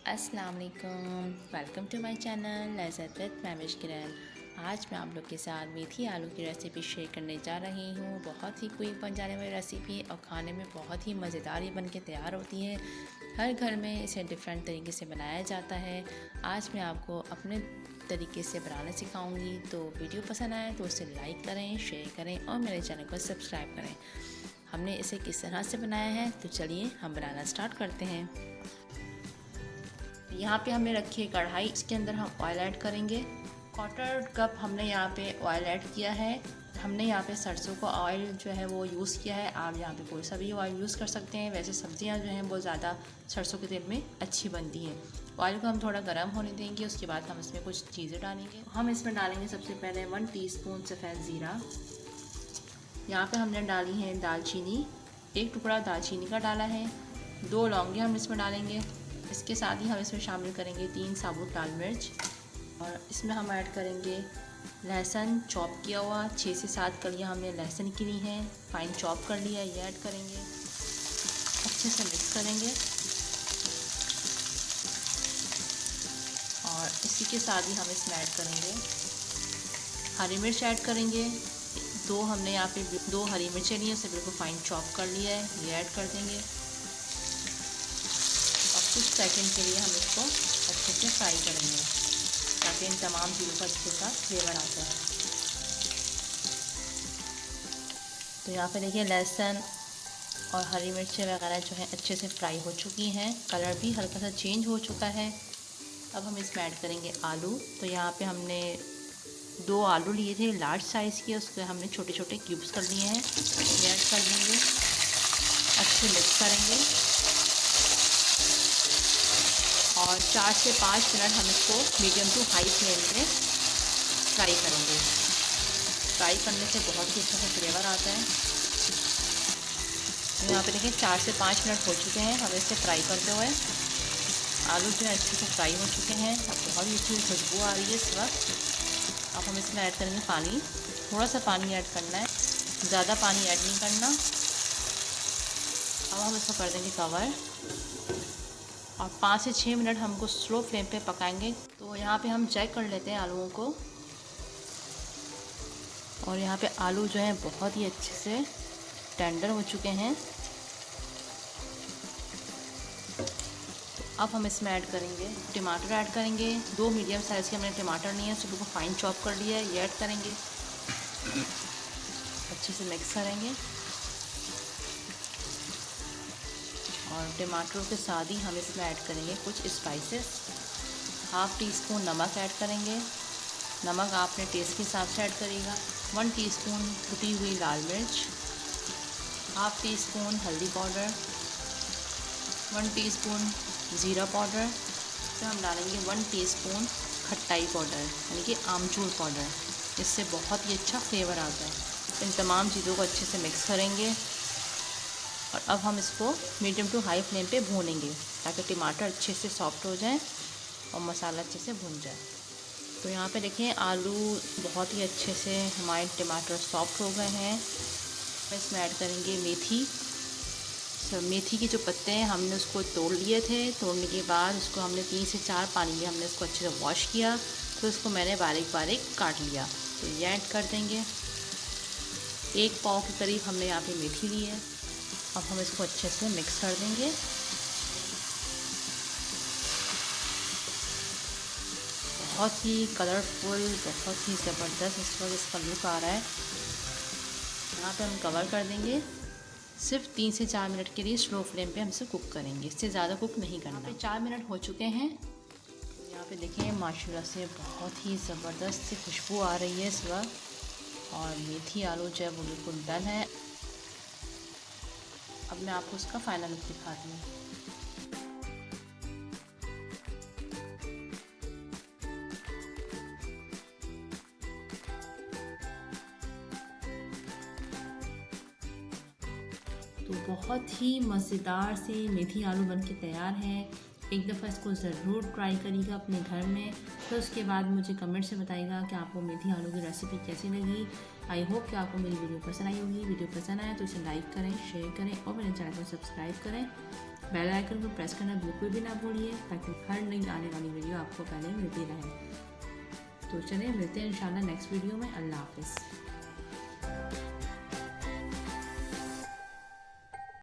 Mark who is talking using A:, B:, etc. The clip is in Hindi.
A: अस्सलाम वालेकुम, welcome to my channel Lazzat with Mamish Kiran. आज मैं आप लोग के साथ मेथी आलू की रेसिपी शेयर करने जा रही हूँ। बहुत ही क्विक बन जाने वाली रेसिपी और खाने में बहुत ही मज़ेदार ये बन के तैयार होती है। हर घर में इसे डिफरेंट तरीके से बनाया जाता है। आज मैं आपको अपने तरीके से बनाना सिखाऊंगी। तो वीडियो पसंद आए तो उसे लाइक करें, शेयर करें और मेरे चैनल को सब्सक्राइब करें। हमने इसे किस तरह से बनाया है तो चलिए हम बनाना स्टार्ट करते हैं। यहाँ पे हमने रखी है कढ़ाई, इसके अंदर हम ऑयल ऐड करेंगे। 1/4 कप हमने यहाँ पे ऑयल ऐड किया है। हमने यहाँ पे सरसों का ऑयल जो है वो यूज़ किया है। आप यहाँ पे कोई सा भी ऑयल यूज़ कर सकते हैं। वैसे सब्जियाँ जो हैं वो ज़्यादा सरसों के तेल में अच्छी बनती हैं। ऑयल को हम थोड़ा गर्म होने देंगे, उसके बाद हम इसमें कुछ चीज़ें डालेंगे। हम इसमें डालेंगे सबसे पहले 1 टीस्पून सफ़ेद ज़ीरा। यहाँ पे हमने डाली है दालचीनी, 1 टुकड़ा दालचीनी का डाला है। 2 लौंगे हम इसमें डालेंगे। इसके साथ ही हम इसमें शामिल करेंगे 3 साबुत लाल मिर्च और इसमें हम ऐड करेंगे लहसुन चॉप किया हुआ। 6 से 7 कलियाँ हमने लहसुन की ली हैं, फाइन चॉप कर लिया, ये ऐड करेंगे। अच्छे से मिक्स करेंगे और इसी के साथ ही हम इसमें ऐड करेंगे हरी मिर्च ऐड करेंगे। 2 हमने यहाँ पे 2 हरी मिर्चें ली हैं, उसे बिल्कुल फाइन चॉप कर लिया है, ये ऐड कर देंगे। कुछ सेकंड के लिए हम इसको अच्छे से फ्राई करेंगे ताकि इन तमाम चीज़ों का अच्छे सा फ्लेवर आता है। तो यहाँ पे देखिए लहसुन और हरी मिर्चें वगैरह जो है अच्छे से फ्राई हो चुकी हैं, कलर भी हल्का सा चेंज हो चुका है। अब हम इसमें ऐड करेंगे आलू। तो यहाँ पे हमने 2 आलू लिए थे लार्ज साइज़ के, उसके हमने छोटे छोटे क्यूब्स कर लिए हैं, ये ऐड कर देंगे। अच्छे मिक्स करेंगे और 4 से 5 मिनट हम इसको मीडियम टू हाई फ्लेम पे फ्राई करेंगे। फ्राई करने से बहुत ही अच्छा सा फ्लेवर आता है। तो यहाँ पे देखिए 4 से 5 मिनट हो चुके हैं हमें इसे फ्राई करते हुए। आलू जो है अच्छे से फ्राई हो चुके हैं और बहुत ही अच्छी खुशबू आ रही है इस वक्त। अब हम इसमें ऐड करेंगे पानी। थोड़ा सा पानी ऐड करना है, ज़्यादा पानी ऐड नहीं करना। अब हम इसको कर देंगे कवर और 5 से 6 मिनट हमको स्लो फ्लेम पे पकाएंगे। तो यहाँ पे हम चेक कर लेते हैं आलूओं को और यहाँ पे आलू जो है बहुत ही अच्छे से टेंडर हो चुके हैं। तो अब हम इसमें ऐड करेंगे टमाटर ऐड करेंगे। 2 मीडियम साइज़ के हमने टमाटर लिए हैं, उसको बिल्कुल फाइन चॉप कर लिया है, ये ऐड करेंगे। अच्छे से मिक्स करेंगे और टमाटरों के साथ ही हम इसमें ऐड करेंगे कुछ स्पाइसेस। 1/2 टीस्पून नमक ऐड करेंगे। नमक आपने टेस्ट के हिसाब से ऐड करिएगा। 1 टीस्पून कुटी हुई लाल मिर्च, 1/2 टीस्पून हल्दी पाउडर, 1 टीस्पून ज़ीरा पाउडर। फिर हम डालेंगे 1 टीस्पून खट्टाई पाउडर यानी कि आमचूर पाउडर। इससे बहुत ही अच्छा फ्लेवर आता है। इन तमाम चीज़ों को अच्छे से मिक्स करेंगे और अब हम इसको मीडियम टू हाई फ्लेम पे भूनेंगे ताकि टमाटर अच्छे से सॉफ्ट हो जाए और मसाला अच्छे से भून जाए। तो यहाँ पे देखिए आलू बहुत ही अच्छे से हमारे टमाटर सॉफ्ट हो गए हैं। इसमें ऐड करेंगे मेथी। मेथी के जो पत्ते हैं हमने उसको तोड़ लिए थे। तोड़ने के बाद उसको हमने 3 से 4 पानी में हमने उसको अच्छे से वॉश किया, तो इसको मैंने बारीक बारीक काट लिया। तो ये ऐड कर देंगे। 1 पाव के करीब हमने यहाँ पे मेथी ली है। अब हम इसको अच्छे से मिक्स कर देंगे। बहुत ही कलरफुल, बहुत ही ज़बरदस्त इस वक्त इसका लुक आ रहा है। यहाँ पे हम कवर कर देंगे। सिर्फ 3 से 4 मिनट के लिए स्लो फ्लेम पे हम इसे कुक करेंगे, इससे ज़्यादा कुक नहीं करना। यहाँ पे 4 मिनट हो चुके हैं। यहाँ पे देखिए माशाल्लाह से बहुत ही ज़बरदस्त सी खुशबू आ रही है इस वक्त और मेथी आलू जो है वो बिल्कुल डन है। अब मैं आपको उसका फाइनल लुक दिखाती हूँ। तो बहुत ही मज़ेदार से मेथी आलू बन के तैयार है। एक दफ़ा इसको ज़रूर ट्राई करिएगा अपने घर में। तो उसके बाद मुझे कमेंट से बताइएगा कि आपको मेथी आलू की रेसिपी कैसी लगी। आई होप कि आपको मेरी वीडियो पसंद आई होगी। वीडियो पसंद आए तो इसे लाइक करें, शेयर करें और मेरे चैनल को सब्सक्राइब करें। बेल आइकन को प्रेस करना बिल्कुल भी ना भूलिए ताकि हर नई आने वाली वीडियो आपको पहले मिलती रहे। तो चलिए मिलते हैं इंशाल्लाह नेक्स्ट वीडियो में। अल्लाह हाफिज़।